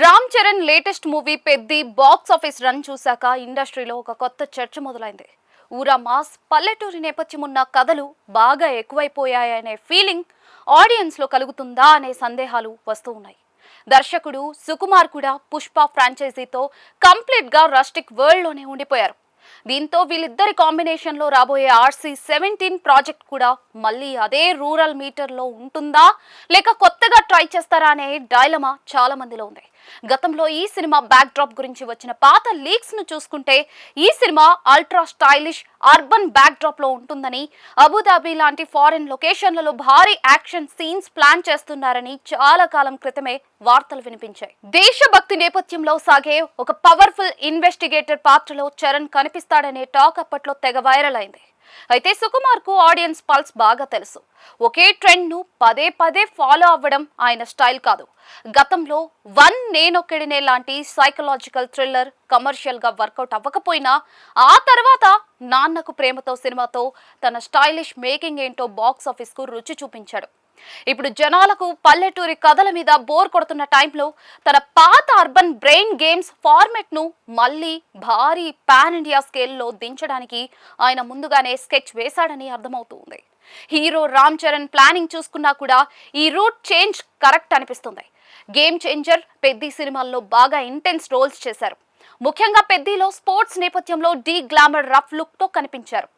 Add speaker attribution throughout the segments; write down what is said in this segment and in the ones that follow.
Speaker 1: Ram Charan latest movie Peddi box office run చూశాక ఇండస్ట్రీలో ఒక కొత్త చర్చ మొదలైంది. ఊరా మాస్ పల్లెటూరి నేపథ్యం ఉన్న కథలు బాగా ఎక్కువైపోయాయనే ఫీలింగ్ ఆడియన్స్ లో కలుగుతుందా అనే సందేహాలు వస్తూ ఉన్నాయి. దర్శకుడు సుకుమార్ కూడా పుష్ప ఫ్రాంచైజీతో కంప్లీట్ గా రస్టిక్ వరల్డ్ లోనే ఉండిపోయారు. దీంతో వీళ్ళిద్దరి కాంబినేషన్ లో రాబోయే RC-17 ప్రాజెక్ట్ కూడా మళ్ళీ అదే రూరల్ మీటర్ లో ఉంటుందా లేక కొత్తగా ట్రై చేస్తారా అనే డైలమా చాలా మందిలో ఉంది. గతంలో ఈ సినిమా బ్యాక్ డ్రాప్ గురించి వచ్చిన పాత లీక్స్ ను చూసుకుంటే ఈ cinema ultra stylish urban back drop లో ఉంటుందని, అబుదాబి లాంటి ఫారిన్ లొకేషన్లలో భారీ యాక్షన్ సీన్స్ ప్లాన్ చేస్తున్నారని చాలా కాలం క్రితమే వార్తలు వినిపించాయి. దేశభక్తి నేపథ్యంలో సాగే ఒక పవర్ఫుల్ ఇన్వెస్టిగేటర్ పాత్రలో చరణ్ కనిపిస్తాడనే టాక్ అప్పట్లో తెగ వైరల్ అయింది. అయితే సుకుమార్ కు ఆడియన్స్ పల్స్ బాగా తెలుసు. ఒకే ట్రెండ్ ను పదే పదే ఫాలో అవ్వడం ఆయన స్టైల్ కాదు. గతంలో నేనొక్కడినే లాంటి సైకలాజికల్ థ్రిల్లర్ కమర్షియల్ గా వర్కౌట్ అవ్వకపోయినా ఆ తర్వాత నాన్నకు ప్రేమతో సినిమాతో తన స్టైలిష్ మేకింగ్ ఏంటో బాక్స్ ఆఫీస్ కు రుచి చూపించాడు. ఇప్పుడు జనాలకు పల్లెటూరి కథల మీద బోర్ కొడుతున్న టైంలో తన పాత అర్బన్ బ్రెయిన్ గేమ్స్ ఫార్మెట్ ను మళ్ళీ భారీ పాన్ ఇండియా స్కేల్లో దించడానికి ఆయన ముందుగానే స్కెచ్ వేశాడని అర్థమవుతుంది. హీరో రామ్ చరణ్ ప్లానింగ్ చూసుకున్నా కూడా ఈ రూట్ చేంజ్ కరెక్ట్ అనిపిస్తుంది. గేమ్ చేంజర్ పెద్ది సినిమాల్లో బాగా ఇంటెన్స్ రోల్స్ చేశారు. ముఖ్యంగా పెద్దిలో స్పోర్ట్స్ నేపథ్యంలో డీ గ్లామర్ రఫ్ లుక్ తో కనిపించారు.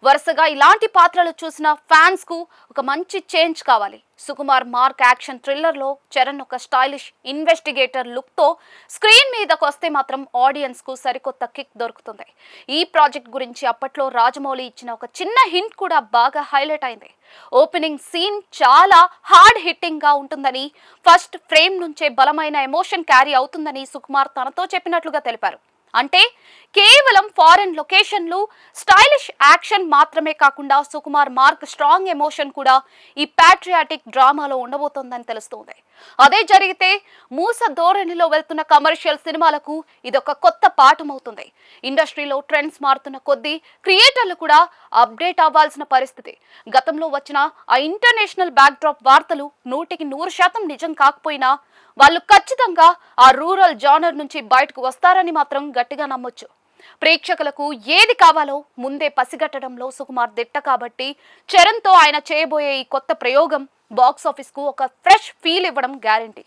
Speaker 1: వరుసగా ఇలాంటి పాత్రలు చూసిన ఫ్యాన్స్ కు ఒక మంచి చేంజ్ కావాలి. సుకుమార్ మార్క్ యాక్షన్ థ్రిల్లర్ లో చరణ్ ఒక స్టైలిష్ ఇన్వెస్టిగేటర్ లుక్ తో స్క్రీన్ మీదకి వస్తే మాత్రం ఆడియన్స్ కు సరికొత్త కిక్ దొరుకుతుంది. ఈ ప్రాజెక్ట్ గురించి అప్పట్లో రాజమౌళి ఇచ్చిన ఒక చిన్న హింట్ కూడా బాగా హైలైట్ అయింది. ఓపెనింగ్ సీన్ చాలా హార్డ్ హిట్టింగ్ గా ఉంటుందని, ఫస్ట్ ఫ్రేమ్ నుంచే బలమైన ఎమోషన్ క్యారీ అవుతుందని సుకుమార్ తనతో చెప్పినట్లుగా తెలిపారు. అంటే కేవలం ఫారెన్ లొకేషన్లు స్టైలిష్ యాక్షన్ మాత్రమే కాకుండా సుకుమార్ మార్క్ స్ట్రాంగ్ ఎమోషన్ కూడా ఈ ప్యాట్రియాటిక్ డ్రామాలో ఉండబోతోందని తెలుస్తోంది. అదే జరిగితే మూస ధోరణిలో వెళ్తున్న కమర్షియల్ సినిమాలకు ఇదొక కొత్త పాఠమవుతుంది. ఇండస్ట్రీలో ట్రెండ్స్ మారుతున్న కొద్దీ క్రియేటర్లు కూడా అప్డేట్ అవ్వాల్సిన పరిస్థితి. గతంలో వచ్చిన ఆ ఇంటర్నేషనల్ బ్యాక్ డ్రాప్ వార్తలు 100% నిజం కాకపోయినా వాళ్ళు ఖచ్చితంగా ఆ రూరల్ జానర్ నుంచి బయటకు వస్తారని మాత్రం గట్టిగా నమ్మొచ్చు. ప్రేక్షకులకు ఏది కావాలో ముందే పసిగట్టడంలో సుకుమార్ దిట్ట కాబట్టి చరణ్ తో ఆయన చేయబోయే ఈ కొత్త ప్రయోగం బాక్స్ ఆఫీస్ కు ఒక ఫ్రెష్ ఫీల్ ఇవ్వడం గ్యారెంటీ.